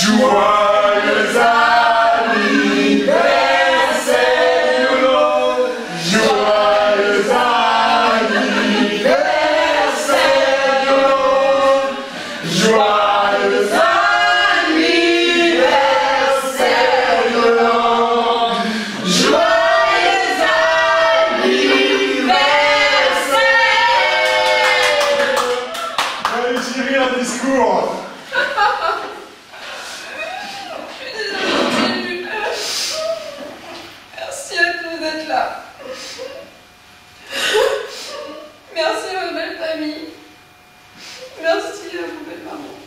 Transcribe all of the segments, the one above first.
Joyeux anniversaire, Yolo. Joyeux anniversaire, Yolo. Joyeux anniversaire, Yolo. Joyeux anniversaire. Allez, chérie, un discours. Merci à tous d'être là. Merci à votre belle famille. Merci à vos belles mamans.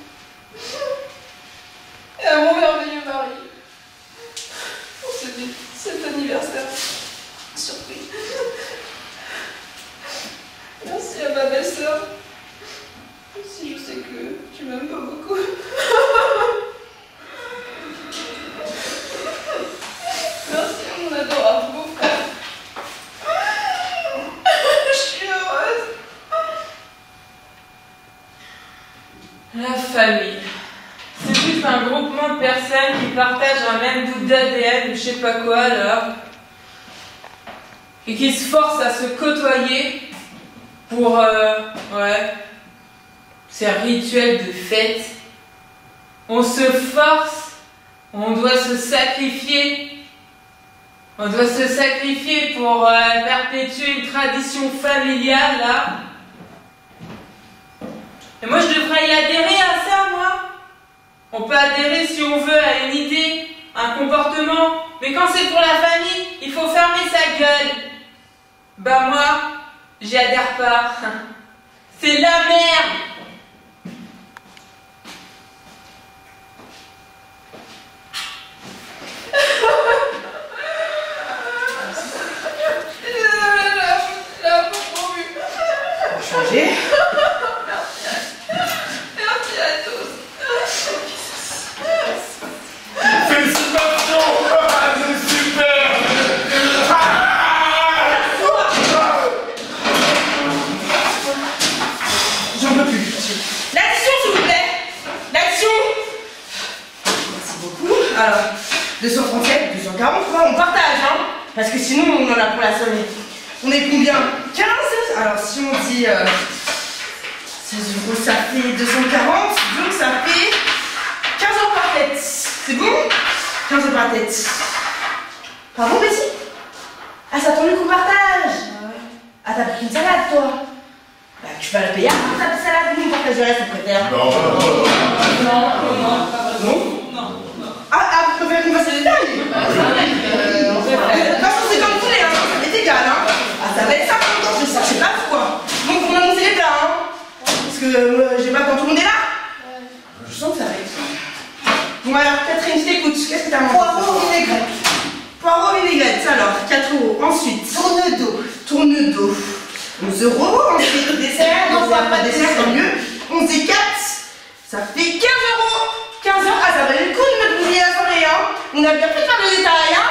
Et à mon merveilleux mari. Pour cet anniversaire surprise. Merci à ma belle-sœur. Même si je sais que tu m'aimes pas beaucoup. Merci à mon adorable beau-frère. Je suis heureuse. La famille. C'est juste un groupement de personnes qui partagent un même bout d'ADN ou je sais pas quoi alors. Et qui se forcent à se côtoyer pour, ces rituels de fête. On se force, on doit se sacrifier. On doit se sacrifier pour perpétuer une tradition familiale, là. Et moi, je devrais y adhérer à ça, moi. On peut adhérer, si on veut, à une idée, un comportement. Mais quand c'est pour la famille, il faut fermer sa gueule. Bah moi, j'y adhère pas. C'est la merde. Changer. Merci à tous. Félicitations. C'est super. J'en peux plus. L'action, s'il vous plaît. L'action. Merci beaucoup. Alors, 237, 243, on partage, hein. Parce que sinon, on en a pour la somme. On est combien? 15. Alors, si on dit 16 euros, ça fait 240. Donc, ça fait 15 euros par tête. C'est bon? 15 euros par tête. Pardon, Bessie? Ah, ça tombe le coup partage. Ah, t'as pris une salade, toi? Bah, tu vas la payer à ta salade, nous, on partage le reste, on préfère. Non. Non? Ah, vous préférez qu'on fasse les détails? De toute façon, c'est comme vous voulez, hein. Ça m'est égal, hein. Ah, ça va être 50 ans, je sais pas pourquoi. Donc, on annonce les plats, hein. Parce que j'ai pas quand tout le monde est là. Je sens que ça va être. Bon, alors, Catherine, je t'écoute. Qu'est-ce que t'as mangé? Poireau vinaigrette. Poireau vinaigrette, alors, 4 euros. Ensuite, tourne-dos. Tourne-dos. 11 euros. Ensuite, dessert. Non, pas dessert, tant mieux. 11 et 4. Ça fait 15 euros. 15 euros. Ah, ça valait le coup de me bouger la soirée, hein. On a bien fait de faire le détail, hein.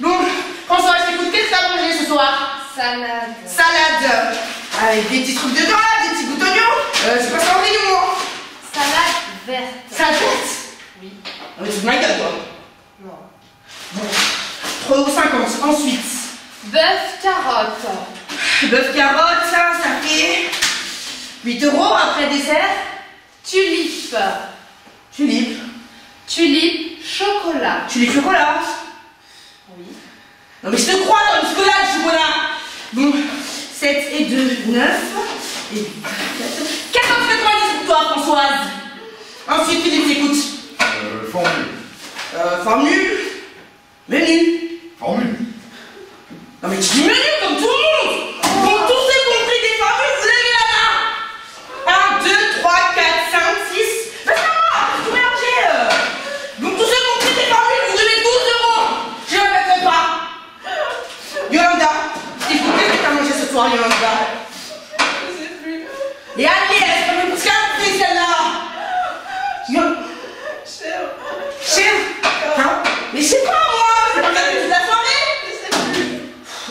Donc, François, je t'écoute. Qu'est-ce que t'as mangé ce soir? Salade. Salade. Avec des petits trucs dedans, là, des petits bouts d'oignons. C'est pas cendrillon, hein. Salade verte. Salade verte. Oui. Ah, mais tu te ma gueule, toi. Non. Bon. 3,50 €. Ensuite, Bœuf carotte. bœuf carotte, ça fait 8 euros. Après dessert, Tulipe. tulipe. Tulipe chocolat. Tulipe chocolat. Oui. Non mais je te crois dans le chocolat, le chocolat. Bon, 7 et 2, 9. Et 490 pour toi, Françoise. Ensuite, Philippe, écoute. Formule. Formule. Menu. Formule. Non mais tu dis menu comme tout le monde. Donc tous ceux qui ont pris des formules, vous levez la main. 1, 2, 3, 4, 5, 6. Mais c'est moi, tout mélanger. Donc tous ceux qui ont pris des formules, vous donnez 12 euros. Je ne répéterai pas. Yolanda, écoute, qu'est-ce que t'as mangé ce soir, Yolanda? Je sais plus. Et allez, elle se met plus qu'à pris celle-là. Cher. Cher. Hein? Mais je sais pas moi, c'est pas regardé toute la soirée. Je sais plus.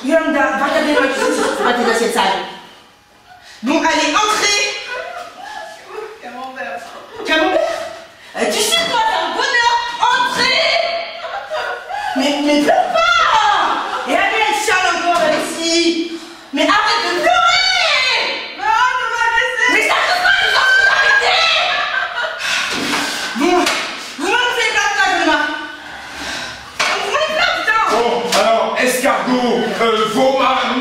Yolanda, va regarder dans la cuisine si tu trouves pas tes assiettes sales. Bon, allez, entrez. Camembert. Camembert. Tu sais quoi, t'as un bonheur. mais pleure pas! Et allez, elle chiale encore, elle ici! Mais arrête de pleurer! Non, tu m'as laissé. Mais ça te passe, vous arrêtez! Bon, vous m'annoncez les places là, Jonah! Vous m'en les places, putain! Bon, alors, escargot,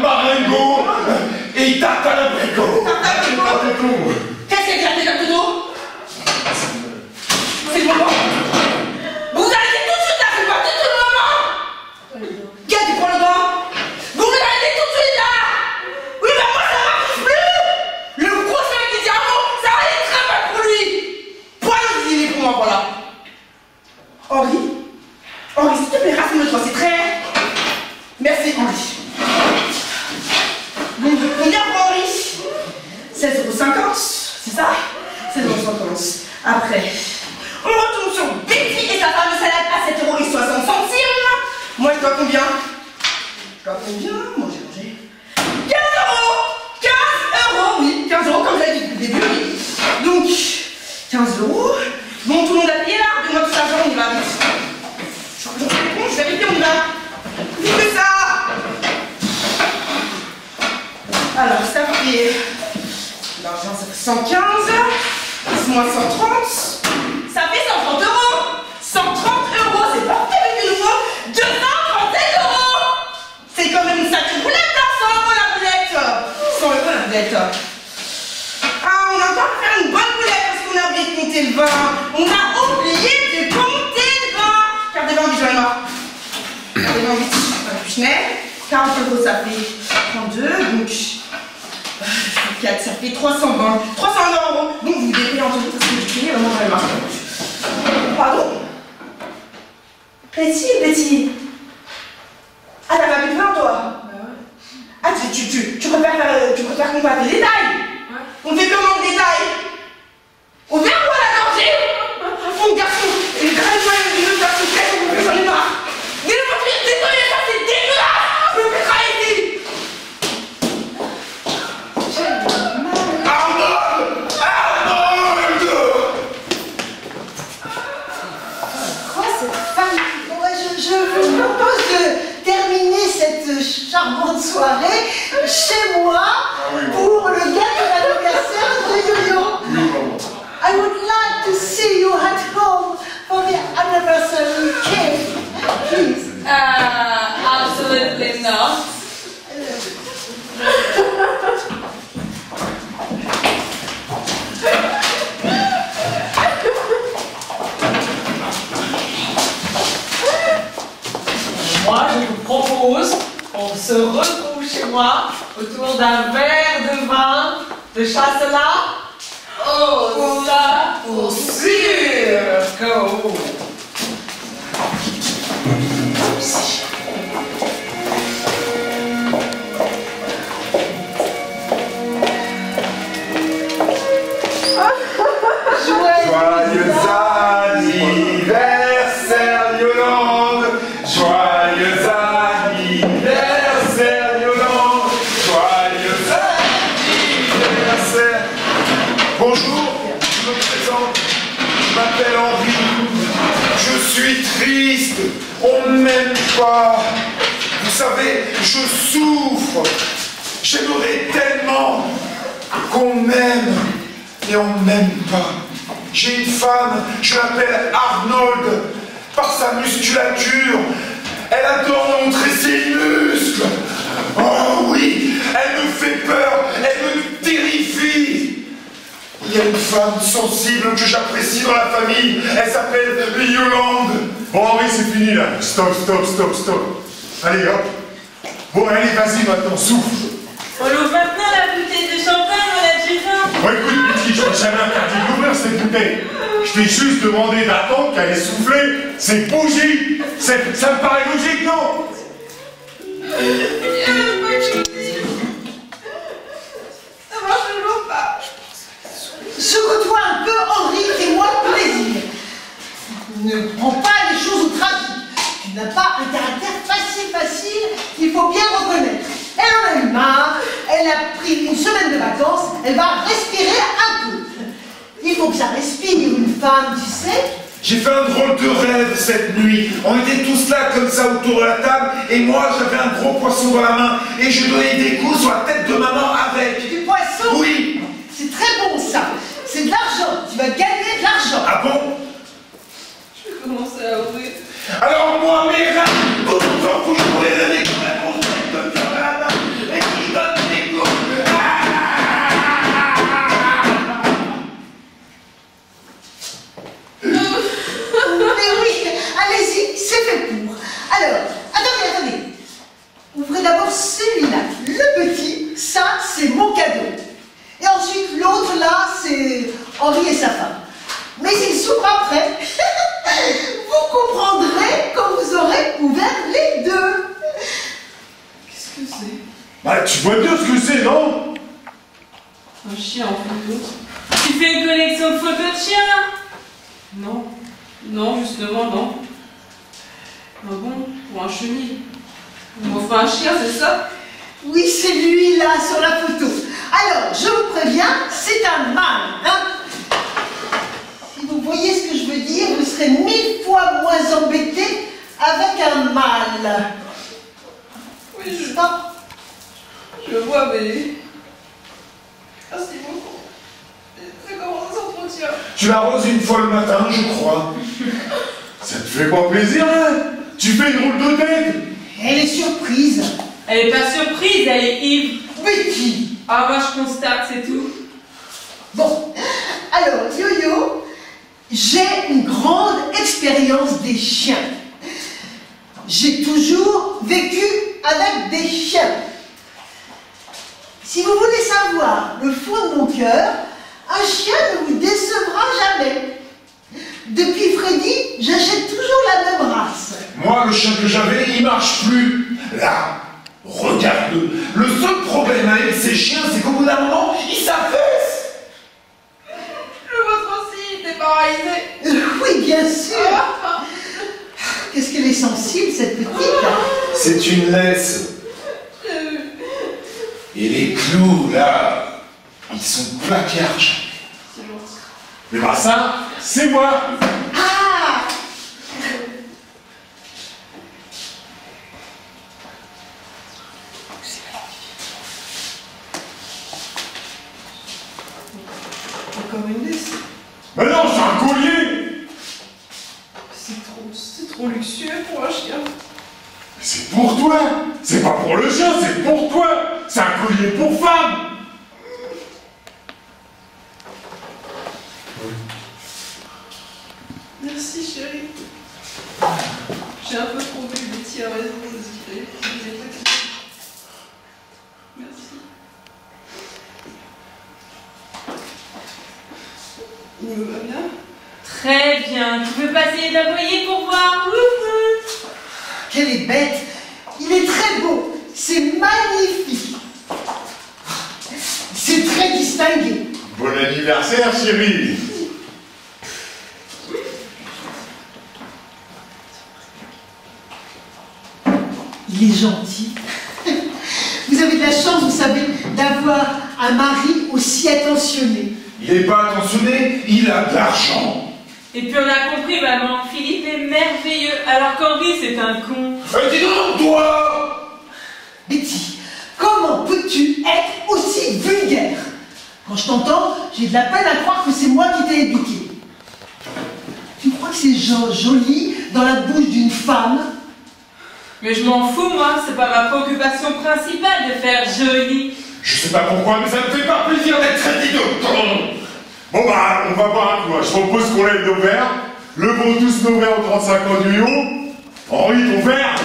marengo et tarte à l'abricot. Tarte à l'abricot. Qu'est-ce que c'est que la tête à tout? C'est le moment! Vous arrêtez tout de suite là, c'est parti tout le moment! Qui a tu prends le banc? Vous arrêtez tout de suite là! Oui, mais moi ça marche plus! Le gros sac qui dit un mot, ça va aller très mal pour lui! Point de dîner pour moi, voilà! Henri? Henri, s'il te plaît, rassure-toi, c'est très... Merci, Henri. Bon, combien pour Henri? 16,50 €, c'est ça? 16,50 €. Après, on retourne sur Betty et sa fameuse salade à 7,60 €. Moi, je dois combien? Je dois combien? Moi, j'ai mangé 15 €! 15 €, oui, 15 € comme j'avais dit depuis le début, oui. Donc, 15 €. Bon, tout le monde a payé là? Donne-moi tout l'argent, on y va vite. Je vérifie, on y va. Vite que ça! Alors, ça fait... L'argent, ça fait 115, moins 130, ça fait 130 €. 130 €, c'est parti avec le nouveau 237 €. C'est quand même une sacrée boulette, là, 100 € la boulette. 100 € la boulette. Ah, on a encore fait une bonne boulette parce qu'on a oublié de compter le vin. On a oublié de compter le vin. Carte des vins, Jean-Emma. Carte des vins, vite. Puchenel. 40 € ça fait 32, donc... 4, ça fait 320. 320 €. Donc vous dépayez en tout parce que j'ai payé vraiment dans le marché. Pardon? Betty. Ah, t'as pas bu de vin, toi? Bah ouais. Ah, tu préfères qu'on fasse des détails? Ouais. On fait comment de détails? On vient quoi la danger? Mon garçon, et grave-moi le garçon, j'en ai marre. Dis-le-moi, je suis désolé, ça c'est dégueulasse! Je me fais travailler ici! Je vous propose de terminer cette charmante soirée chez moi pour le gâteau d'anniversaire de Yo-Yo. I would like to see you at home for the anniversary cake, please. Absolutely not. Moi, je vous propose qu'on se retrouve chez moi autour d'un verre de vin de Chasselas. Oh, ça, pour sûr. Go. Joyeux anniversaire, Yolande. Joyeux anniversaire, Yolande. Joyeux anniversaire. Bonjour, je me présente. Je m'appelle Henri. Je suis triste. On ne m'aime pas. Vous savez, je souffre. J'aimerais tellement qu'on m'aime. Et on ne m'aime pas. J'ai une femme, je l'appelle Arnold, par sa musculature. Elle adore montrer ses muscles. Oh oui, elle me fait peur, elle me terrifie. Il y a une femme sensible que j'apprécie dans la famille. Elle s'appelle Yolande. Bon Henri, c'est fini là. Stop. Allez hop. Bon allez, vas-y maintenant, souffle. On ouvre maintenant la bouteille de champagne, on l'a déjà faim. Bon écoute, Betty, je t'ai jamais interdit d'ouvrir cette bouteille. Je t'ai juste demandé d'attendre qu'elle ait soufflé. C'est bougie. Ça me paraît logique, non? Ça marche toujours pas. Secoue-toi un peu, Henri, fais-moi plaisir. Ne prends pas les choses au tragique. Tu n'as pas un caractère facile, il faut bien reconnaître. Elle en a eu marre, elle a pris une semaine de vacances, elle va respirer un peu. Il faut que ça respire une femme, tu sais. J'ai fait un drôle de rêve cette nuit. On était tous là comme ça autour de la table et moi j'avais un gros poisson dans la main et je donnais des coups sur la tête de maman avec. Du poisson? Oui. C'est très bon ça. C'est de l'argent. Tu vas gagner de l'argent. Ah bon? Je vais commencer à ouvrir. Alors moi mes rats, tout le temps que je pourrais donner comme la grosse tête de viande à la main et qui donne des coups. Mais oui, allez-y, c'est fait pour. Alors, attendez. Ouvrez d'abord celui-là, le petit, ça c'est mon cadeau. Et ensuite l'autre là, c'est Henri et sa femme. Mais il s'ouvre après. Vous comprendrez quand vous aurez ouvert les deux. Qu'est-ce que c'est? Bah, tu vois bien ce que c'est, non? Un chien en photo. Tu fais une collection de photos de chiens? Non. Non, justement, non. Ah bon? Pour un chenil. Enfin, un chien, c'est ça? Oui, c'est lui là sur la photo. Alors, je vous préviens, c'est un mâle. Hein? Si vous voyez ce que je veux dire, vous serez 1000 fois moins embêté avec un mâle. Oui, Stop. je vois, mais... Merci beaucoup. C'est comment ça s'entretient? Tu l'arroses une fois le matin, je crois. Ça te fait pas plaisir, hein? Tu fais une drôle de tête. Elle est surprise. Elle est pas surprise, elle est ivre. Betty. Ah, moi je constate, c'est tout. Bon, alors, Yo-Yo, j'ai une grande expérience des chiens. J'ai toujours vécu avec des chiens. Si vous voulez savoir le fond de mon cœur, un chien ne vous décevra jamais. Depuis Freddy, j'achète toujours la même race. Moi, le chien que j'avais, il marche plus. Là, regarde-le. Le seul problème avec ces chiens, c'est qu'au bout d'un moment, ils s'affaissent. Le vôtre aussi, il est paralysé. Oui, bien sûr. Qu'est-ce qu'elle est sensible, cette petite. C'est une laisse. Et les clous, là, ils sont plaqués à argent. C'est gentil. Mais bah ça, c'est moi. Ah! Encore une laisse. Mais non, c'est un collier. C'est trop luxueux pour un chien. C'est pour toi. C'est pas pour le chien, c'est pour toi. C'est un collier pour femme. Merci chérie. J'ai un peu trompé, Betty a raison, je dirais. Merci. Il me va bien? Très bien, tu veux passer d'avoyer pour voir? Wouhou. Qu'elle est bête. Il est très beau. C'est magnifique. C'est très distingué. Bon anniversaire, chérie. Il est gentil. Vous avez de la chance, vous savez, d'avoir un mari aussi attentionné. Il n'est pas attentionné, il a de l'argent. Et puis on a compris, maman, Philippe est merveilleux, alors qu'Henri c'est un con. Dis donc, toi! Betty, comment peux-tu être aussi vulgaire? Quand je t'entends, j'ai de la peine à croire que c'est moi qui t'ai éduqué. Tu crois que c'est joli dans la bouche d'une femme? Mais je m'en fous, moi, c'est pas ma préoccupation principale de faire joli. Je sais pas pourquoi, mais ça me fait pas plaisir d'être traité de con. Bon bah, on va boire un coup. Je propose qu'on lève nos verres. Levons tous nos verres aux 35 ans du haut. Henri, ton verre.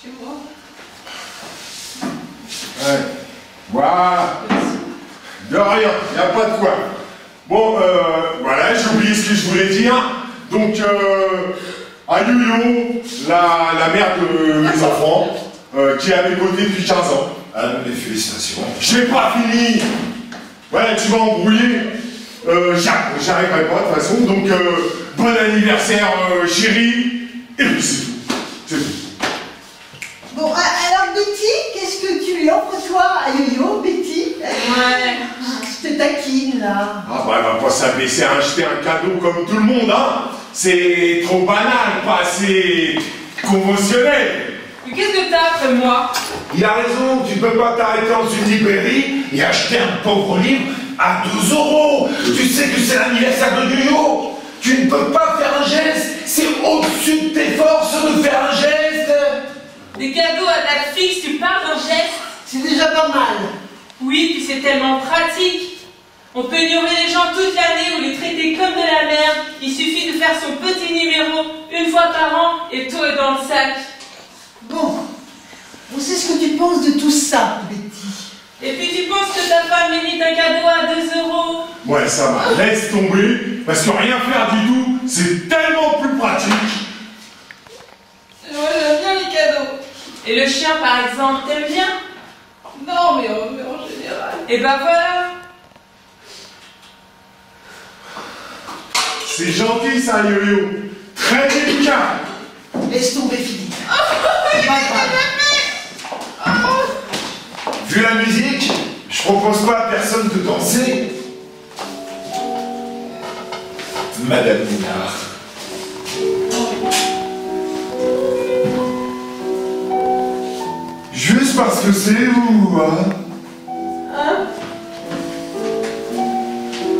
Et moi? Ouais. Voilà. De rien, y a pas de quoi. Bon, voilà, j'ai oublié ce que je voulais dire. Donc, à Yo-Yo, la mère de mes enfants, qui est à mes côtés depuis 15 ans. Ah, mes félicitations. J'ai pas fini. Ouais, tu vas embrouiller. J'arriverai pas de toute façon. Donc, bon anniversaire, chérie. Et puis c'est tout. C'est tout. Bon, alors Betty, qu'est-ce que tu lui offres toi à Yo-Yo, Betty? Ouais. Je te taquine. là? Ah bah elle va pas s'abaisser à acheter un cadeau comme tout le monde, hein. C'est trop banal, pas assez conventionnel. Mais qu'est-ce que t'as après moi? Il a raison, tu peux pas t'arrêter dans une librairie et acheter un pauvre livre à 2 €. Tu sais que c'est l'anniversaire de Yo-Yo. Tu ne peux pas faire un geste. C'est au-dessus de tes forces de faire un geste. Des cadeaux à date fixe, tu parles d'un geste? C'est déjà pas mal. Oui, puis c'est tellement pratique. On peut ignorer les gens toute l'année ou les traiter comme de la merde. Il suffit de faire son petit numéro une fois par an et tout est dans le sac. Bon, on sait ce que tu penses de tout ça, Betty. Et puis tu penses que ta femme mérite un cadeau à 2 €? Ouais, ça va, laisse tomber, parce que rien faire du tout, c'est tellement plus pratique. Moi, j'aime bien les cadeaux. Et le chien, par exemple, t'aimes bien? Non, mais en général. Et ben voilà. C'est gentil ça, Yo-Yo. Très délicat. Laisse tomber, Philippe. C'est pas grave. Vu la musique, je propose pas à personne de danser. Madame Ménard. Juste parce que c'est vous, hein?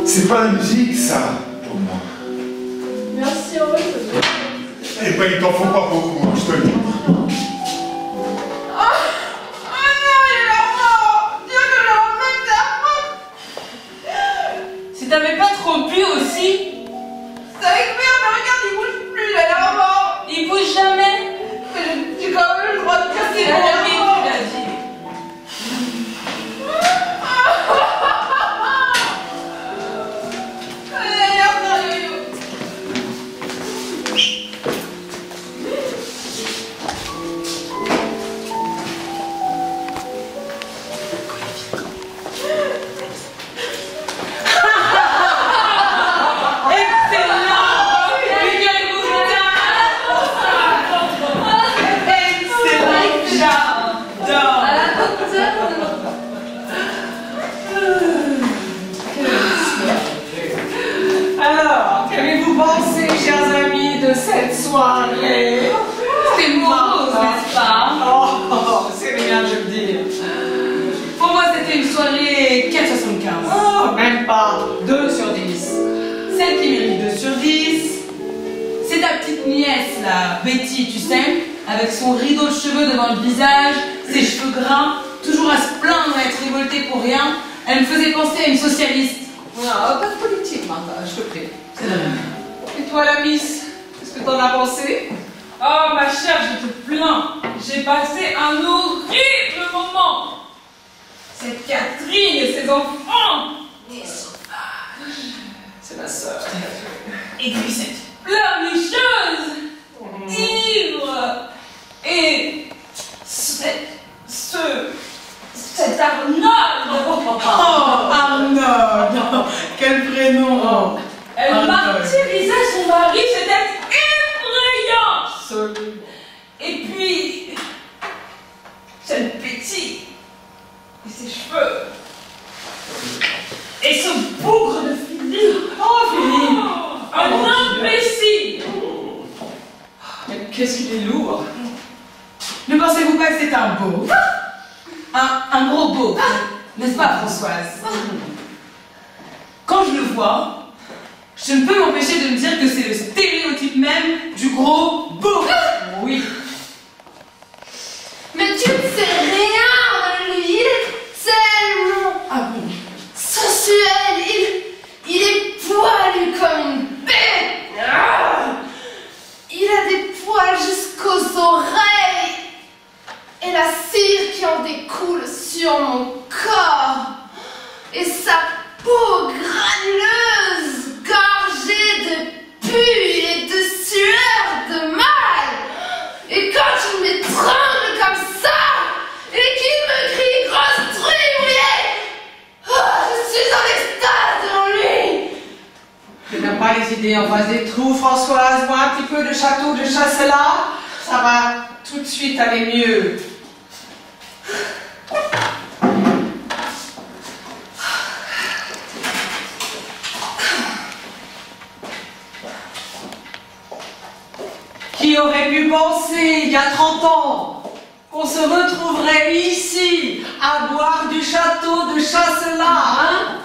C'est pas la musique, ça, pour moi. Merci, en vrai, Eh ben, il t'en faut pas beaucoup, hein, je te le dis. Si t'avais pas trop bu aussi, c'est avec merde, mais regarde, il bouge plus, il a l'air mort. il bouge jamais. Mais j'ai quand même le droit de casser C'est la la merde. vie, tu l'as dit. Alors, qu'avez-vous pensé, chers amis, de cette soirée? C'était morose, n'est-ce pas? Oh, c'est rien de le dire. Pour moi, c'était une soirée 4,75. Oh, même pas 2 sur 10. Celle qui mérite 2 sur 10, c'est ta petite nièce, là, Betty, tu sais, avec son rideau de cheveux devant le visage, ses cheveux gras, toujours à se plaindre et être révoltée pour rien. Elle me faisait penser à une socialiste. Non, pas de politique, Martha, je te prie. C'est la même. Et toi, la miss, qu'est-ce que t'en as pensé? Oh ma chère, je te plains. J'ai passé un horrible moment. Cette Catherine et ses enfants. C'est ma sœur. Et puis cette pleurnicheuse, ivre. Et cet Arnold. Oh, Arnold! Quel prénom! Elle Arnold. martyrisait son mari, c'était effrayant. Solide. Et puis, cette Betty, et ses cheveux, et ce bougre de Philippe. Oh, Philippe! Un imbécile. Mais qu'est-ce qu'il est lourd! Ne pensez-vous pas que c'est un beau? Un gros beau, n'est-ce pas, Françoise? Quand je le vois, je ne peux m'empêcher de me dire que c'est le stéréotype même du gros beau. Oui. Mais tu ne sais rien de lui, il est tellement Ah bon? sensuel, il est poilu comme une bête. Ah, il a des poils jusqu'aux oreilles et la cire qui en découle sur mon corps et sa peau granuleuse, gorgée de pus et de sueur de mal. Et quand il m'étrangle comme ça et qu'il me crie grosse truie mouillée, oh, je suis en extase devant lui. Tu n'as pas hésité en face des trous, Françoise. Moi, un petit peu de château de Chasselas, ça va tout de suite aller mieux. pensé, il y a 30 ans, qu'on se retrouverait ici, à boire du château de Chasselas, hein?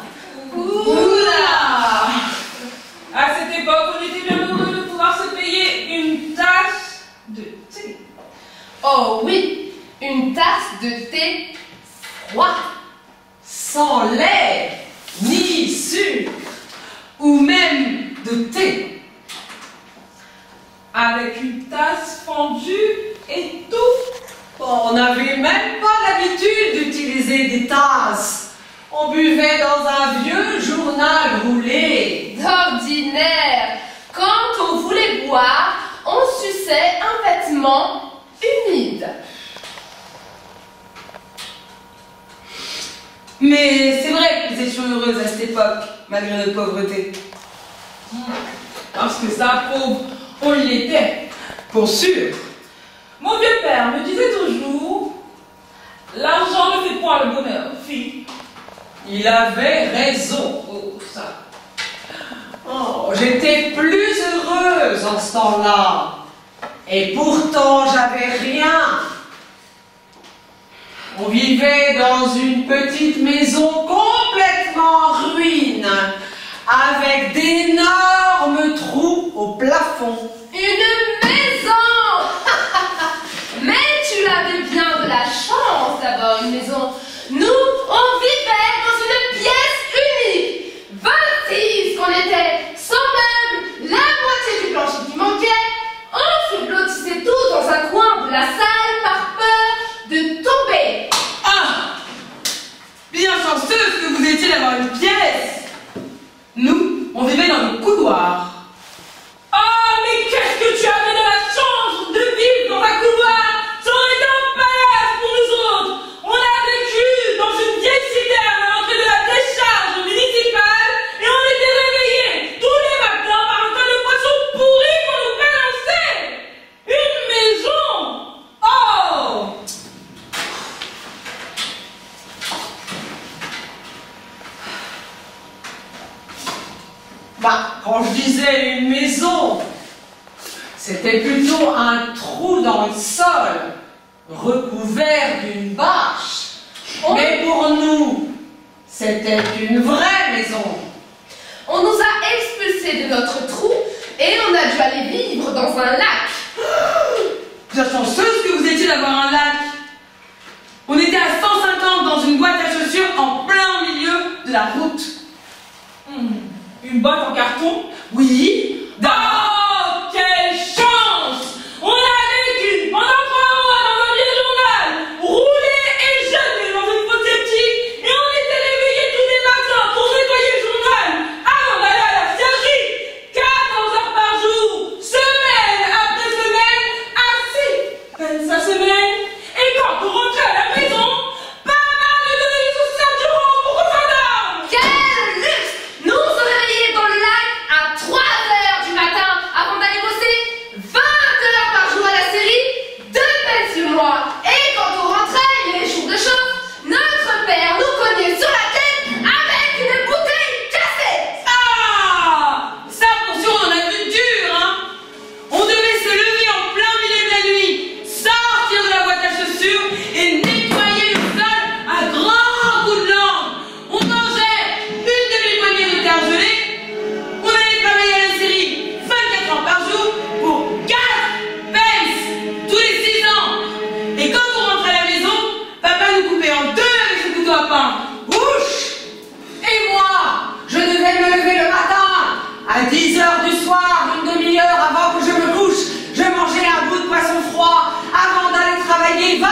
Oula! À cette époque, on était bien heureux de pouvoir se payer une tasse de thé. Oh oui, une tasse de thé froid. Sans lait, ni sucre, ou même de thé. Avec une tasse fendue et tout. On n'avait même pas l'habitude d'utiliser des tasses. On buvait dans un vieux journal roulé. D'ordinaire, quand on voulait boire, on suçait un vêtement humide. Mais c'est vrai que nous étions heureuses à cette époque, malgré notre pauvreté. Parce que ça, pauvre, on l'était. Pour sûr. Mon vieux père me disait toujours, l'argent ne fait point le bonheur, fille. Il avait raison. Oh, ça. Oh, j'étais plus heureuse en ce temps-là. Et pourtant, j'avais rien. On vivait dans une petite maison complètement en ruine, avec d'énormes trous au plafond. Une maison. Mais tu avais bien de la chance d'avoir une maison. Nous, on vivait dans une pièce unique. 26 qu'on était, sans meubles, la moitié du plancher qui manquait. On se blottissait tout dans un coin de la salle par peur de tomber. Ah! Bien chanceuse que vous étiez d'avoir une pièce! Nous, on vivait dans le couloir. Ah, mais qu'est-ce que tu avais de la chance de vivre dans un couloir! Ça aurait été un palace pour nous autres! On a vécu dans une vieille citerne à l'entrée de la décharge municipale et on était réveillés tous les matins par un tas de poissons pourris qu'on nous balançait! Une maison! Oh! Bah, quand je disais une maison, c'était plutôt un trou dans le sol, recouvert d'une bâche. Mais pour nous, c'était une vraie maison. On nous a expulsés de notre trou et on a dû aller vivre dans un lac. Bien chanceuse que vous étiez d'avoir un lac. On était à 150 dans une boîte à chaussures en plein milieu de la route. Une boîte en carton? Oui, Oh, quelle chance! On a vécu pendant 3 mois dans un vieux journal, roulé et jeté dans une fosse sceptique, et on était réveillés tous les matins pour nettoyer le journal avant d'aller à la ciergerie. 14 heures par jour, semaine après semaine, assis, peine sa semaine. Et quand on rentrait à la maison, papa nous donnait les saucisses du rond pour qu'on s'endorme. Quel luxe! Nous on se réveillait dans le lac à 3 heures du matin avant d'aller bosser 20 heures par jour à la série, 2 peines sur le mois. Et quand on rentrait les jours de chauffe, notre père nous cognait sur la tête avec une bouteille cassée. ah! Ça pour sûr on en a vu dur, hein. On devait se lever en plein milieu de la nuit, sortir de la boîte à chaussures et nettoyer le sol à grands coups de lampe. On mangeait une demi-poignée de terre gelée. On allait travailler à la série 24 heures par jour pour 4 pence tous les 6 ans. Et quand on rentrait à la maison, papa nous coupait en deux avec ce couteau à pain. Ouch! Et moi, je devais me lever le matin, à 10 heures du soir, une demi-heure avant que je me couche. Je mangeais un bout de poisson froid avant d'aller travailler 29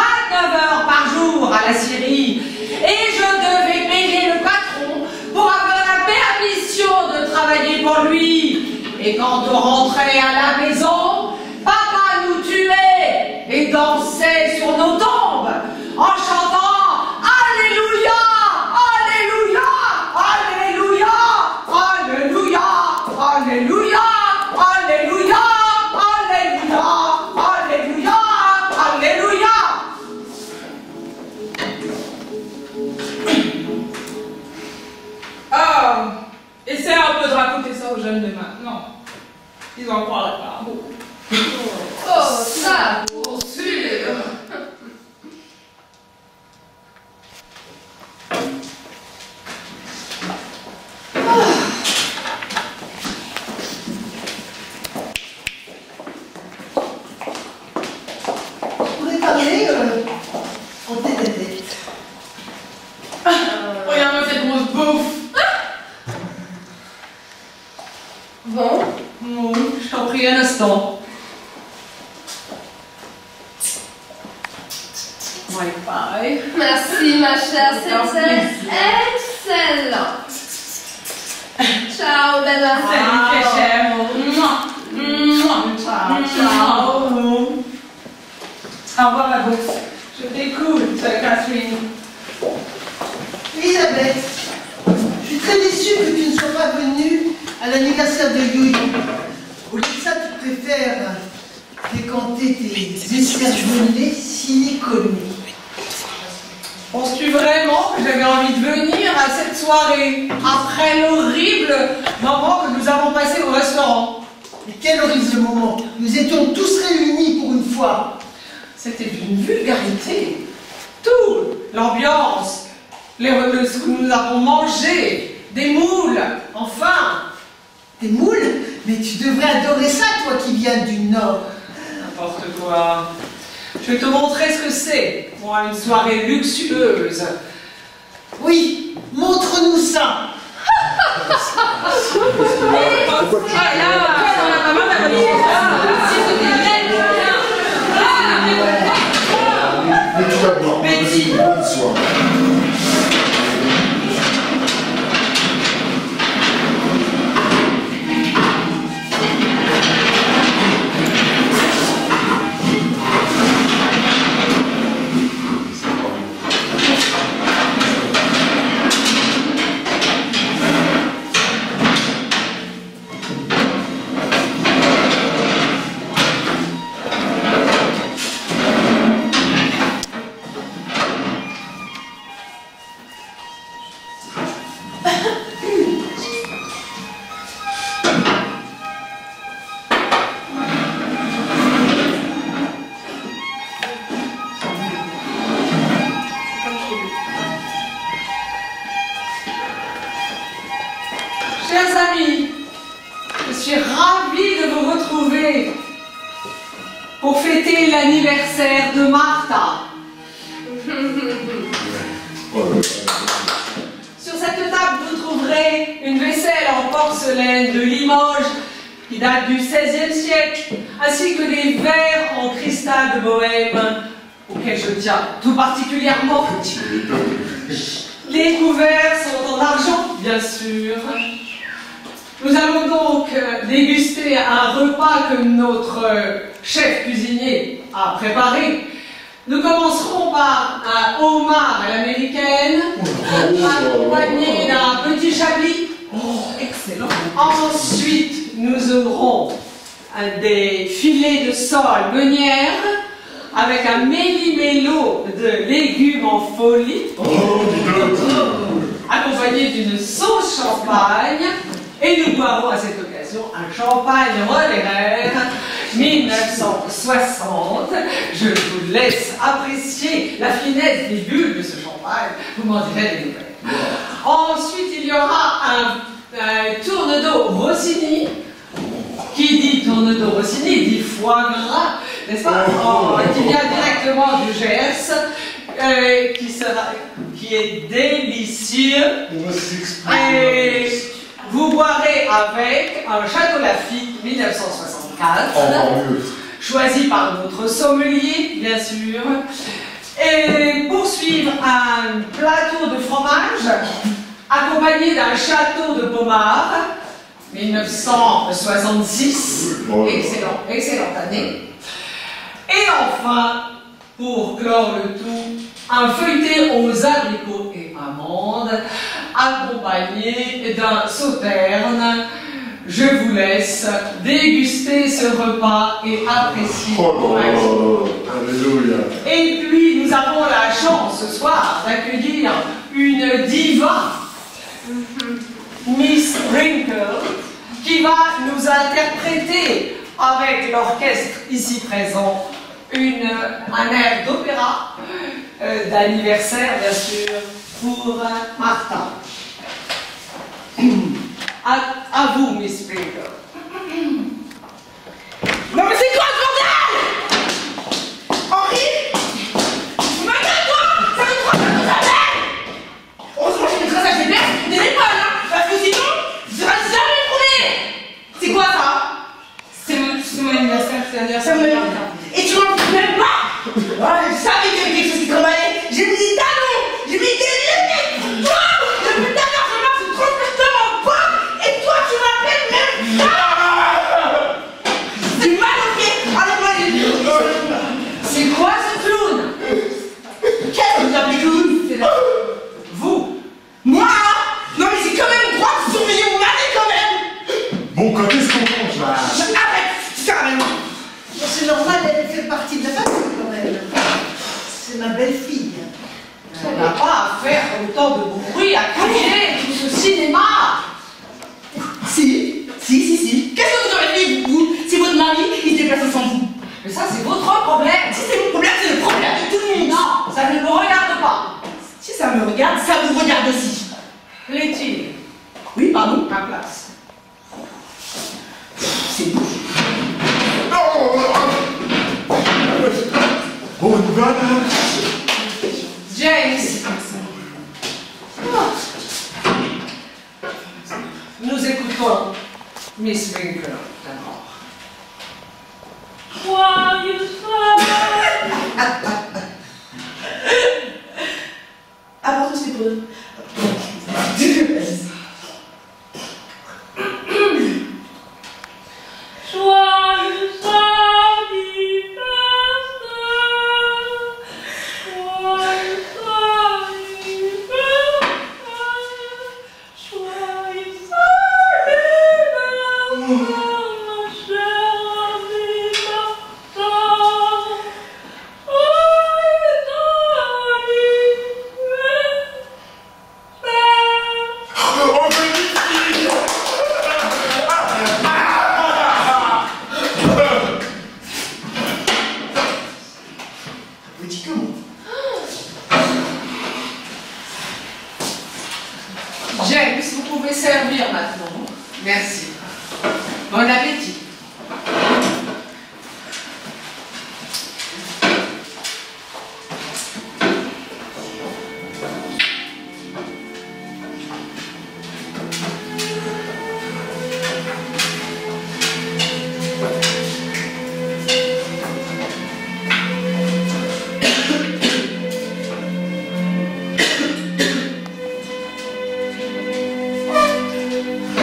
heures par jour à la scierie. Et je devais payer le patron pour avoir la permission de travailler pour lui. Et quand on rentrait à la maison, papa nous tuait et dansait sur nos tombes en chantant Alléluia, Alléluia, Alléluia, Alléluia, Alléluia, Alléluia, Alléluia, Alléluia, Alléluia. Ah, essaie un peu de raconter ça aux jeunes de maintenant. Ils en croiraient pas. Bon. Oh, ça Bye bye. Merci ma chère, c'était excellent. Ciao Bella. Salut Kéchem. Ciao, ciao. Au revoir la bourse. Je t'écoute, Catherine. Elisabeth, je suis très déçue que tu ne sois pas venue à l'anniversaire de Yo-Yo. Au lieu de ça, tu préfères fréquenter tes escargelés ciné-connus. Penses-tu vraiment que j'avais envie de venir à cette soirée après l'horrible moment que nous avons passé au restaurant? Et quel horrible moment! Nous étions tous réunis pour une fois. C'était d'une vulgarité. Tout, l'ambiance, ce que nous avons mangé, des moules, enfin. Des moules? Mais tu devrais adorer ça, toi qui viens du Nord. N'importe quoi. Je vais te montrer ce que c'est, moi, une soirée luxueuse. Oui, montre-nous ça. Mais tout d'abord, Betty. bonne soirée. Chers amis, je suis ravie de vous retrouver pour fêter l'anniversaire de Martha. Sur cette table, vous trouverez une vaisselle en porcelaine de Limoges qui date du XVIe siècle, ainsi que des verres en cristal de Bohême auxquels je tiens tout particulièrement. Les couverts sont en argent, bien sûr. Nous allons donc déguster un repas que notre chef cuisinier a préparé. Nous commencerons par un homard à l'américaine, accompagné d'un petit chablis. Excellent. Ensuite, nous aurons des filets de sole meunière avec un méli-mélo de légumes en folie, accompagné d'une sauce champagne. Et nous boirons à cette occasion un champagne Roederer 1960. Je vous laisse apprécier la finesse des bulles de ce champagne. Vous m'en direz des nouvelles. Ensuite, il y aura un tourne-dos Rossini. Qui dit tourne-dos Rossini dit foie gras, n'est-ce pas? Qui vient directement du Gers, qui est délicieux. Et vous boirez avec un Château Lafite 1964, choisi par notre sommelier, bien sûr. Et poursuivre un plateau de fromage accompagné d'un château de Pommard 1966. Excellente année. Et enfin, pour clore le tout, un feuilleté aux abricots et amandes accompagné d'un sauterne. Je vous laisse déguster ce repas et apprécier. Alléluia. Et puis nous avons la chance ce soir d'accueillir une diva, Miss Sprinkle, qui va nous interpréter avec l'orchestre ici présent un air d'opéra d'anniversaire, bien sûr, pour Martha. À vous, Miss Sprinkle. Non mais c'est quoi ce bordel? Henri? Regarde-toi! Ça fait 3 fois que ça fait! Heureusement j'ai des traces à GPS de l'école, hein! Parce que sinon, je serais jamais trouvé! C'est quoi ça? C'est mon anniversaire, c'est l'anniversaire de Martha. Et tu m'en dis même pas? Ouais, je savais qu'il y avait quelque chose qui te c'est ma belle-fille. Ça n'a pas à faire autant de bruit, à crier, tout ce cinéma. Si. Qu'est-ce que vous aurez fait, vous, si votre mari, il se déplaçait sans vous? Mais ça, c'est votre problème. Si c'est mon problème, c'est le problème de tout le monde. Non, ça ne me regarde pas. Si ça me regarde, ça vous regarde aussi. Letty, Oui, pardon? ma place. C'est bon. Bonne nouvelle. James, nous écoutons Miss Winkler d'abord. Joyeux soir. Apporte ce pour eux. Joyeux soir d'hiver. Joyeux soir d'hiver. Joyeux soir d'hiver. Ma chère amie Martha. Joyeux soir d'hiver. Oh, magnifique. Vous dites comment? James, vous pouvez servir maintenant. Merci. Bon appétit.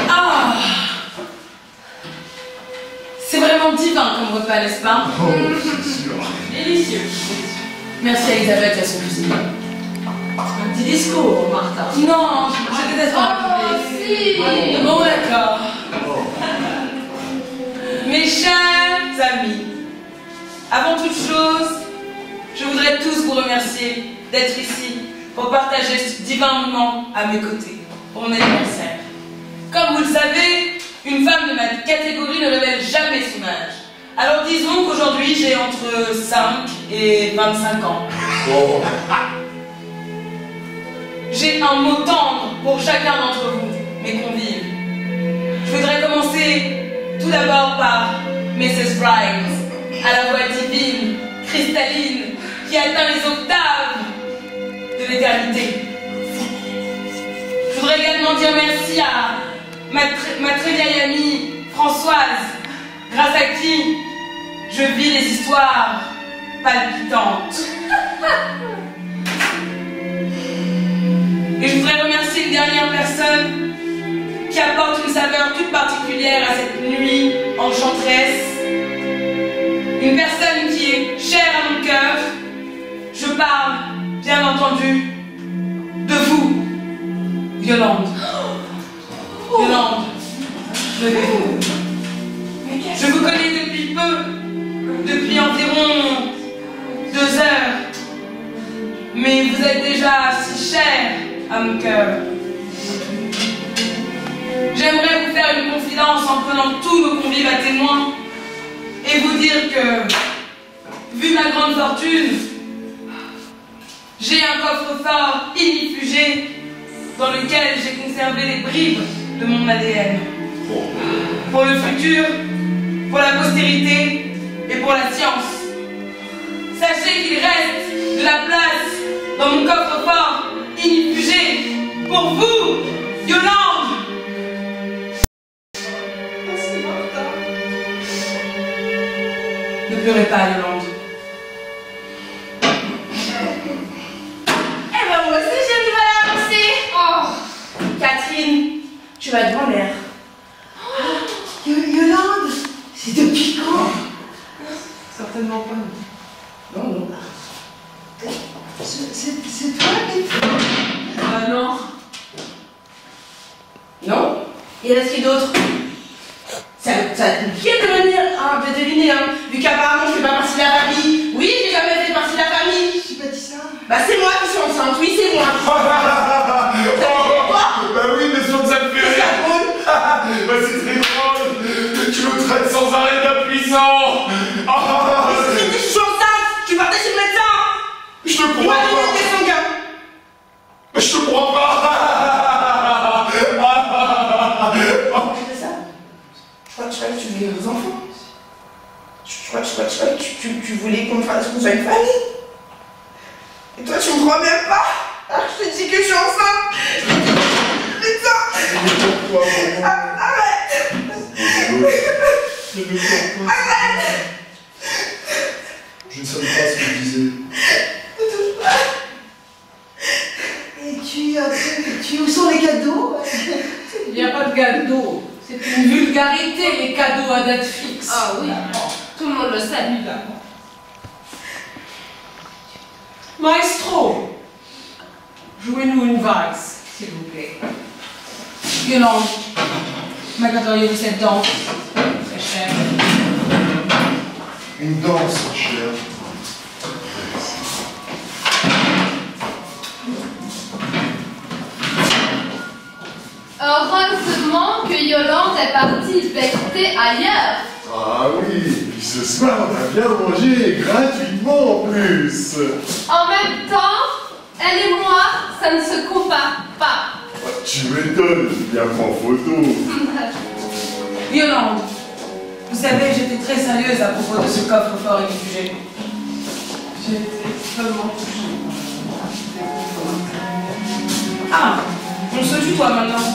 Ah! C'est vraiment divin comme repas, n'est-ce pas? Oh, c'est sûr. Délicieux. Merci à Elisabeth et à son cuisinier. Un petit discours, Martha. Non, je déteste pas Oh, si. Bon, d'accord. Mes chers amis, avant toute chose, je voudrais tous vous remercier d'être ici pour partager ce divin moment à mes côtés pour mon anniversaire. Comme vous le savez, une femme de ma catégorie ne révèle jamais son âge. Alors disons qu'aujourd'hui j'ai entre 5 et 25 ans. Oh. J'ai un mot tendre pour chacun d'entre vous, mes convives. Je voudrais commencer tout d'abord par Mrs. Rhymes, à la voix divine, cristalline, qui atteint les octaves de l'éternité. Je voudrais également dire merci à ma très vieille amie Françoise, grâce à qui je vis les histoires palpitantes. Et je voudrais remercier une dernière personne qui apporte une saveur toute particulière à cette nuit enchanteresse. Une personne qui est chère à mon cœur. Je parle, bien entendu, de vous, Yolande. Yolande, je vous connais depuis peu, depuis environ 2 heures. Mais vous êtes déjà si chère à mon cœur. J'aimerais vous faire une confidence en prenant tous nos convives à témoin et vous dire que, vu ma grande fortune, j'ai un coffre-fort inifugé dans lequel j'ai conservé les bribes de mon ADN. Pour le futur, pour la postérité et pour la science. Sachez qu'il reste de la place dans mon coffre-fort inifugé pour vous, Yolande. Ne pleurez pas, Yolande. Eh ben moi aussi j'ai une nouvelle à annoncer. Oh, Catherine, tu vas devant l'air. Yolande, c'est depuis quand? Certainement pas. Non, non. C'est toi qui... Non. Non? Il reste qui d'autre? Ça qui est de venir, hein, de deviner, hein, vu qu'apparemment je fais pas partie de la famille. Oui, j'ai jamais fait partie de la famille. Je suis bâtissée Bah c'est moi qui suis enceinte, oui c'est moi. Bah oui, mais sûr que ça te fait rire. Bah c'est très drôle. Tu me traites sans arrêt d'impuissant. Je suis enceinte, tu partais chez le médecin. Je te crois Moi, pas. je vais sanguin. Je te crois pas. C'est ça. Je crois que tu voulais nos enfants. Je crois que tu voulais qu'on soit une famille. Et toi, tu me crois même pas. Alors, je te dis que je suis enceinte. Putain. Arrête. Arrête. Je ne savais pas ce que je disais. Et où sont les cadeaux? Il n'y a pas de cadeaux. C'est une vulgarité, les cadeaux à date fixe. Ah oui, tout le monde le sait. Maestro, jouez-nous une valse, s'il vous plaît. Yolande, m'accorderiez-vous cette danse? Très cher. Une danse, chère. Heureusement que Yolande est partie becter ailleurs. Ah oui, puis ce soir on a bien mangé gratuitement en plus. En même temps, elle et moi, ça ne se compare pas. Tu m'étonnes, bien prends photo. Yolande, vous savez, j'étais très sérieuse à propos de ce coffre-fort et du sujet. J'ai été extrêmement touchée. Ah, on se tutoie maintenant.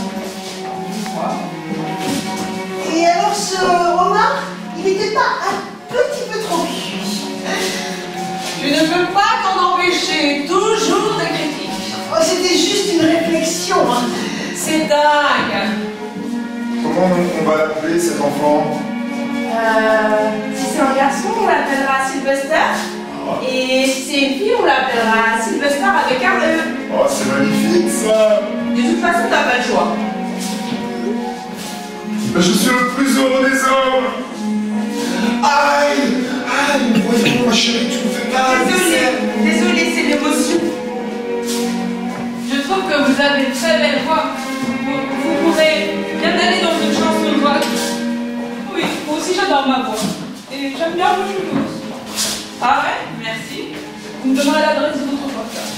Et alors ce Omar, il n'était pas un petit peu trop cuit. Tu ne peux pas t'en empêcher, toujours des critiques. Oh, c'était juste une réflexion. Hein. C'est dingue. Comment on va l'appeler cet enfant? Si c'est un garçon, on l'appellera Sylvester. Et si c'est une fille, on l'appellera Sylvester avec un E. Oh, c'est magnifique ça. De toute façon, t'as pas le choix. Je suis le plus heureux des hommes. Aïe, voyons ma chérie, tu me fais mal. Désolée, c'est l'émotion. Je trouve que vous avez une très belle voix. Vous pourrez bien aller dans une chanson de voix. Oui, moi aussi j'adore ma voix. Et j'aime bien vos cheveux aussi. Ah ouais, merci. Vous me donnerez l'adresse de votre portable.